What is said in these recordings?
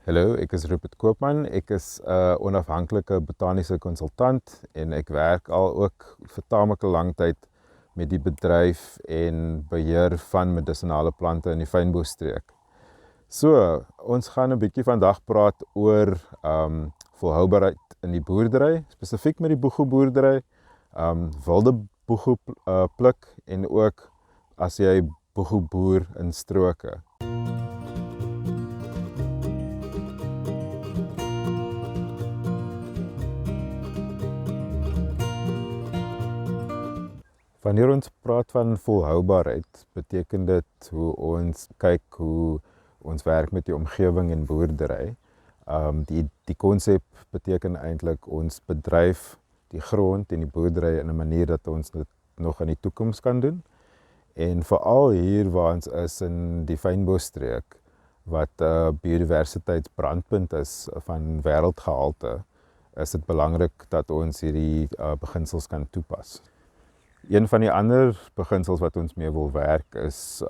Hallo, ek is Rupert Koopman. Ek is 'n onafhanklike botaniese konsultant en ek werk al ook vir taamlike lang tyd met die bedryf en beheer van medisinale plante in die fynbosstreek. So, ons gaan 'n bietjie vandag praat oor volhoubaarheid in die boerdery, spesifiek met die boegoeboerdery, wilde boegoe pluk en ook as jy boegoe boer in stroke. Wanneer ons praat van volhoubaarheid, beteken dit hoe ons kyk hoe ons werk met die omgewing en boerdery. Die konsep beteken eintlik ons bedryf die grond en die boerdery in 'n manier dat ons dit nog in die toekoms kan doen. En veral hier waar ons is in die fynbosstreek, wat biodiversiteitsbrandpunt is van wêreldgehalte, is dit belangrik dat ons hierdie beginsels kan toepas. Een van die ander beginsels wat ons mee wil werk is,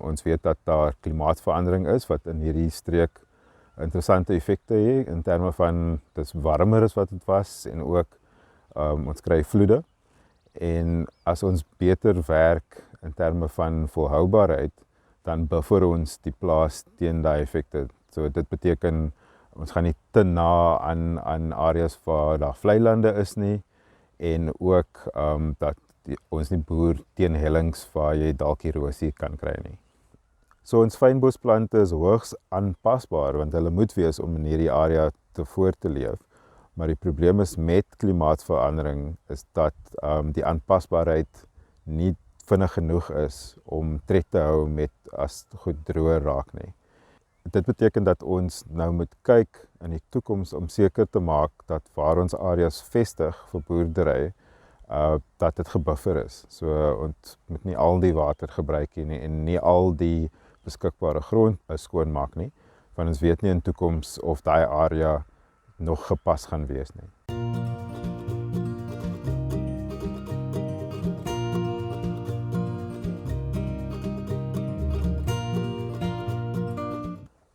ons weet dat daar klimaatsverandering is wat in hierdie streek interessante effekte het in terme van dis warmer as wat dit was en ook ons kry vloede. En as ons beter werk in terme van volhoubaarheid, dan buffer ons die plaas teen daai effekte. So dit beteken ons gaan nie te na aan areas waar daar vlei lande is nie en ook dat ons nie boer teen hellings waar jy dalk erosie kan kry nie. So ons fynbosplante is hoogs aanpasbaar want hulle moet wees om in hierdie area te voort te leef. Maar die probleem is met klimaatsverandering is dat die aanpasbaarheid nie vinnig genoeg is om tred te hou met as goed droër raak nie. Dit beteken dat ons nou moet kyk in die toekoms om seker te maak dat waar ons areas vestig vir boerdery, dat dit gebuffer is. So ons moet nie al die water gebruik nie en nie al die beskikbare grond skoonmaak nie, want ons weet nie in toekoms of daai area nog gepas gaan wees nie.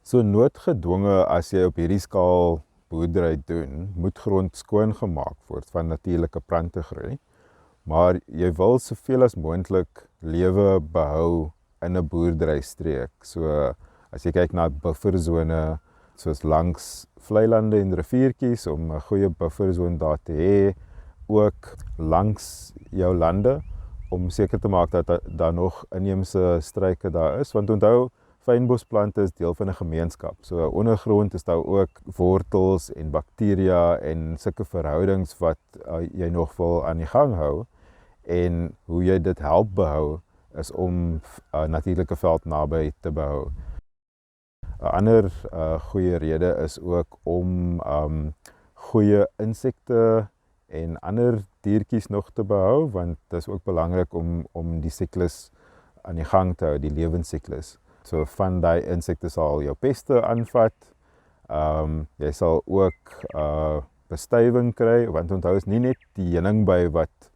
So noodgedwonge as jy op hierdie skaal boerdery doen, moet grond skoon gemaak word van natuurlike plante groei, maar jy wil soveel as moontlik lewe behou in 'n boerderystreek. So as jy kyk na buffersone soos langs vlei lande en riviertjies om 'n goeie buffersone daar te hê, ook langs jou lande om seker te maak dat daar nog inheemse struike daar is, want onthou fynbosplante is deel van 'n gemeenskap. So ondergrond is daar ook wortels en bakteria en sulke verhoudings wat jy nog wil aan die gang hou. En hoe jy dit help behou is om natuurlike veld naby te behou. 'n Ander goeie rede is ook om goeie insekte en ander diertjies nog te behou, want dit is ook belangrik om die siklus aan die gang te hou, die lewensiklus. So van daai insekte sal jou peste aanvat. Jy sal ook bestuiving kry, want onthou is nie net die heuningby wat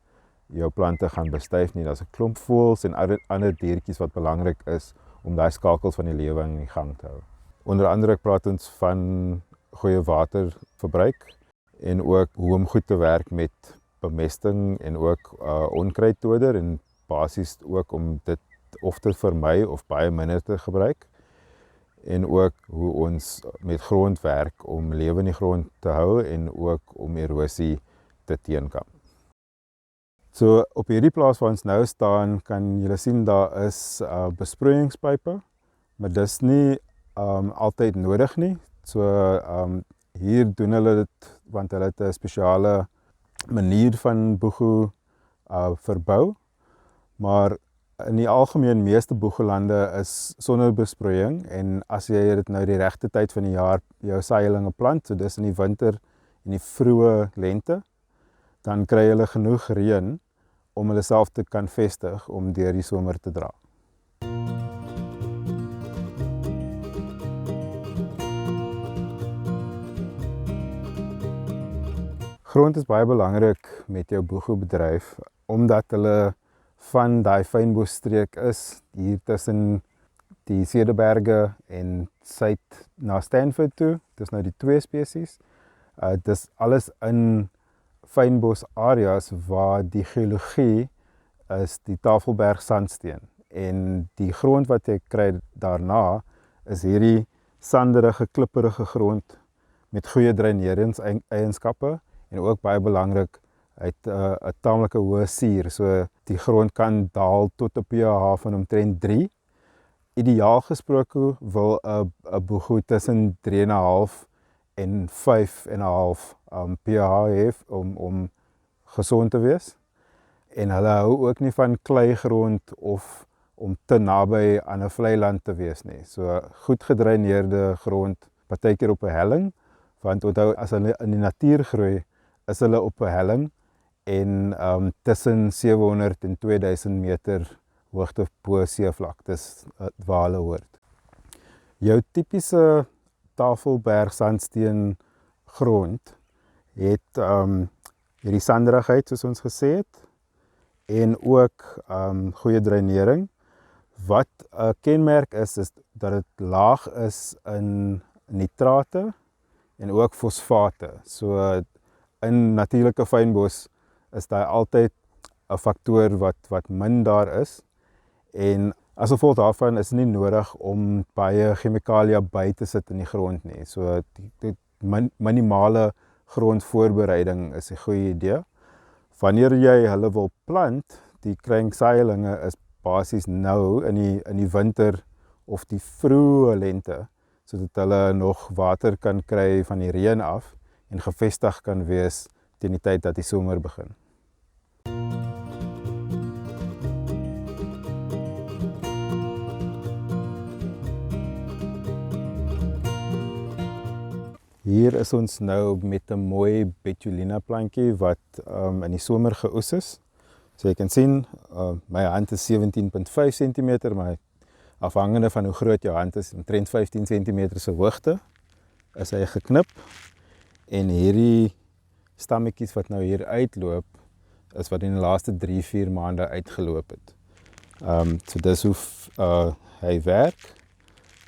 jou plante gaan bestuif nie, daar's 'n klomp voëls en ander diertjies wat belangrik is om daai skakels van die lewe in die gang te hou. Onder andere praat ons van goeie waterverbruik en ook hoe om goed te werk met bemesting en ook onkruiddoder en basies ook om dit of te vermy of baie minder te gebruik. En ook hoe ons met grond werk om lewe in die grond te hou en ook om erosie te teenkom. So op hierdie plaas waar ons nou staan, kan julle sien daar is besproeiingspype, maar dis nie altyd nodig nie. So hier doen hulle dit want hulle het 'n spesiale manier van boegoe verbou, maar in die algemeen meeste boegoelande is sonder besproeiing en as jy dit nou die regte tyd van die jaar jou saailinge plant, so dis in die winter en die vroeë lente, dan kry hulle genoeg reën om hulle self te kan vestig om deur die somer te dra. Grond is baie belangrik met jou boegoebedryf omdat hulle van daai fynbosstreek is hier tussen die Cederberge en suid na Stanford toe. Dis nou die 2 spesies. Dis alles in fynbos areas waar die geologie is die Tafelberg sandsteen. En die grond wat jy kry daarna is hierdie sanderige, klipperige grond met goeie dreineringseienskappe en ook baie belangrik uit 'n taamlike hoë suur. So die grond kan daal tot 'n pH van omtrent 3. Ideaal gesproke wil 'n boegu tussen 3,5 en 5,5 pH hê om gesond te wees. En hulle hou ook nie van kleigrond of om te naby aan 'n vlei land te wees nie. So goed gedreineerde grond, partykeer op 'n helling, want onthou as hulle in die natuur groei, is hulle op 'n helling en tussen 700 en 2000 meter hoogte bo seevlak. Dis waar hulle hoort. Jou tipiese Tafelberg sandsteen grond het hierdie sanderigheid soos ons gesê het en ook goeie dreinering. Wat 'n kenmerk is dat dit laag is in nitrate en ook fosfate. So in natuurlike fynbos is daar altyd 'n faktor wat min daar is. En as gevolg daarvan is dit nie nodig om baie chemikalia by te sit in die grond nie. So die minimale grondvoorbereiding is 'n goeie idee. Wanneer jy hulle wil plant, die kruinksaailinge is basies nou in die winter of die vroeë lente, sodat hulle nog water kan kry van die reën af en gevestig kan wees teen die tyd dat die somer begin. Hier is ons nou met 'n mooi betulina plantjie wat in die somer geoes is. So jy kan sien, my hand is 17,5 cm, maar afhangende van hoe groot jou hand is, omtrent 15 cm se hoogte, is hy geknip. En hierdie stammetjies wat nou hier uitloop, is wat in die laaste 3-4 maande uitgeloop het. So dis hoe hy werk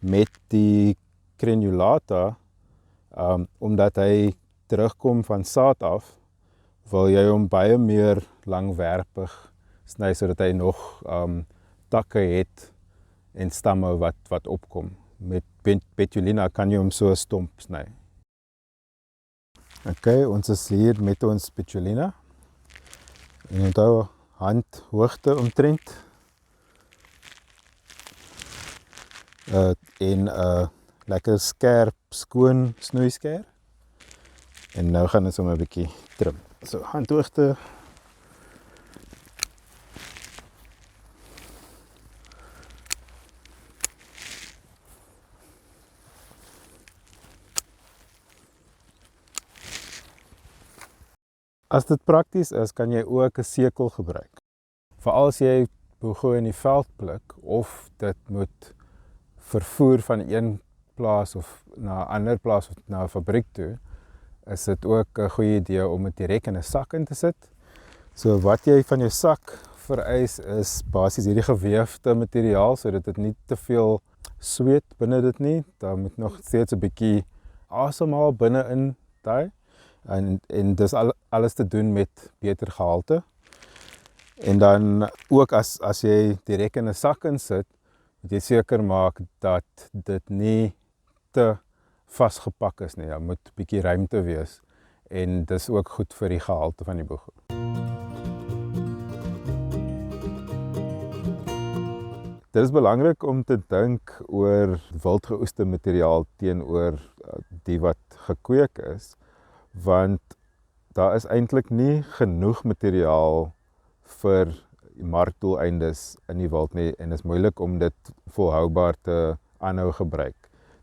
met die crenulata. Omdat hy terugkom van saad af, wil jy hom baie meer langwerpig sny sodat hy nog takke het en stamme wat opkom. Met betulina kan jy hom so stomp sny. Okay, ons is hier met ons betulina. En onthou handhoogte omtrent. Lekker skerp, skoon snoeiskeer. En nou gaan ons hom 'n bietjie trim. So, handhoogte. As dit prakties is, kan jy ook 'n sekel gebruik. Veral as jy boegu in die veld pluk of dit moet vervoer van een plaas of na 'n ander plaas of na 'n fabriek toe, is dit ook 'n goeie idee om dit direk in 'n sak in te sit. So wat jy van jou sak vereis is basies hierdie geweefde materiaal sodat dit nie te veel sweet binne dit nie. Daar moet nog steeds 'n bietjie asemhaal binne in daai. En dis alles te doen met beter gehalte. En dan ook as jy direk in 'n sak insit, moet jy seker maak dat dit nie te vasgepak is nie. Daar moet 'n bietjie ruimte wees en dis ook goed vir die gehalte van die boegu. Dit is belangrik om te dink oor wildgeoeste materiaal teenoor die wat gekweek is, want daar is eintlik nie genoeg materiaal vir markdoeleindes in die wild nie en is moeilik om dit volhoubaar te aanhou gebruik.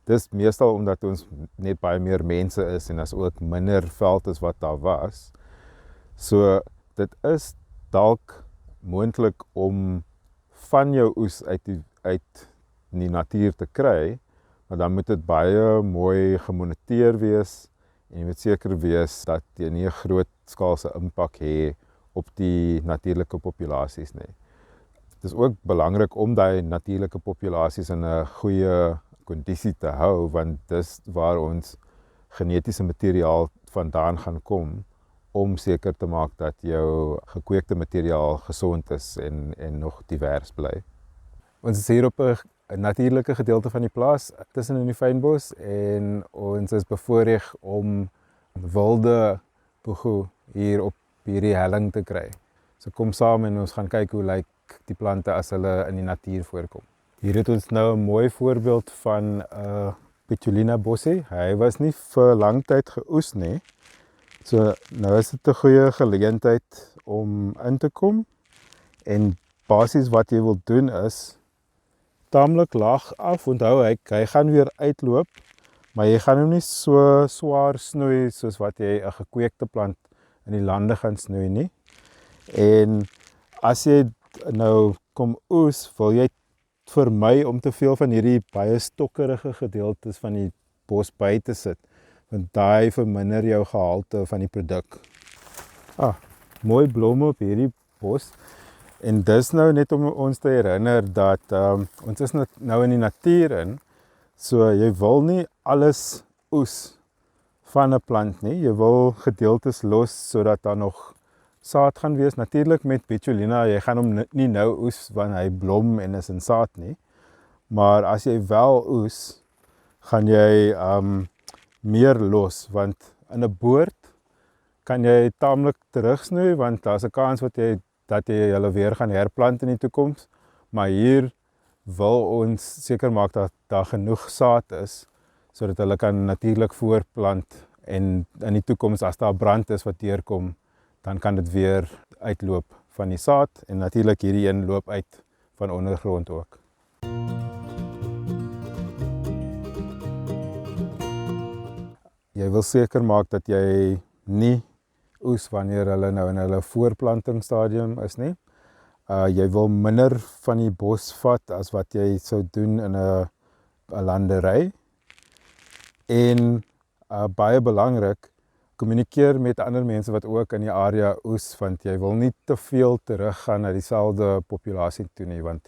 Dis meestal omdat ons net baie meer mense is en as ook minder veld is wat daar was. So dit is dalk moontlik om van jou oes uit die natuur te kry, maar dan moet dit baie mooi gemoniteer wees en jy moet seker wees dat jy nie 'n groot skaalse impak het op die natuurlike populasies nie. Dit is ook belangrik om daai natuurlike populasies in 'n goeie kondisie te hou, want dis waar ons genetiese materiaal vandaan gaan kom om seker te maak dat jou gekweekte materiaal gesond is en nog divers bly. Ons is hier op 'n natuurlike gedeelte van die plaas tussen in die fynbos en ons is bevoorreg om wilde boegoe hier op hierdie helling te kry. So kom saam en ons gaan kyk hoe lyk die plante as hulle in die natuur voorkom. Hier het ons nou 'n mooi voorbeeld van 'n Petulina bossie. Hy was nie vir lang tyd geoes nie. So nou is dit 'n goeie geleentheid om in te kom en basies wat jy wil doen is taamlik laag af. Onthou hy gaan weer uitloop, maar jy gaan hom nie so swaar snoei soos wat jy 'n gekweekte plant in die lande gaan snoei nie. En as jy nou kom oes, wil jy vermy om te veel van hierdie baie stokkerige gedeeltes van die bos by te sit, want daai verminder jou gehalte van die produk. Mooi blomme op hierdie bos. En dis nou net om ons te herinner dat ons is nou in die natuur in, so jy wil nie alles oes van 'n plant nie. Jy wil gedeeltes los sodat daar nog saad gaan wees. Natuurlik met Petulina, jy gaan hom nie nou oes wanneer hy blom en is in saad nie. Maar as jy wel oes, gaan jy meer los, want in 'n boord kan jy taamlik terugsnoei, want daar's 'n kans dat jy hulle weer gaan herplant in die toekoms. Maar hier wil ons seker maak dat daar genoeg saad is, sodat hulle kan natuurlik voortplant en in die toekoms as daar brand is wat deurkom, dan kan dit weer uitloop van die saad en natuurlik hierdie een loop uit van ondergrond ook. Jy wil seker maak dat jy nie oes wanneer hulle nou in hulle voorplantingsstadium is nie. Jy wil minder van die bos vat as wat jy sou doen in 'n landery. En baie belangrik, kommunikeer met ander mense wat ook in die area oes, want jy wil nie te veel teruggaan na dieselfde populasie toe nie, want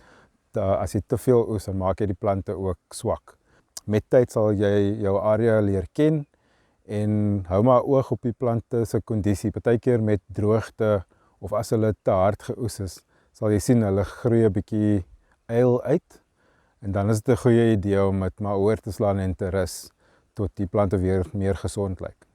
as jy te veel oes, dan maak jy die plante ook swak. Met tyd sal jy jou area leer ken en hou maar oog op die plante se kondisie. Partykeer met droogte of as hulle te hard geoes is, sal jy sien hulle groei 'n bietjie eil uit en dan is dit 'n goeie idee om dit maar oor te slaan en te rus tot die plante weer meer gesond lyk.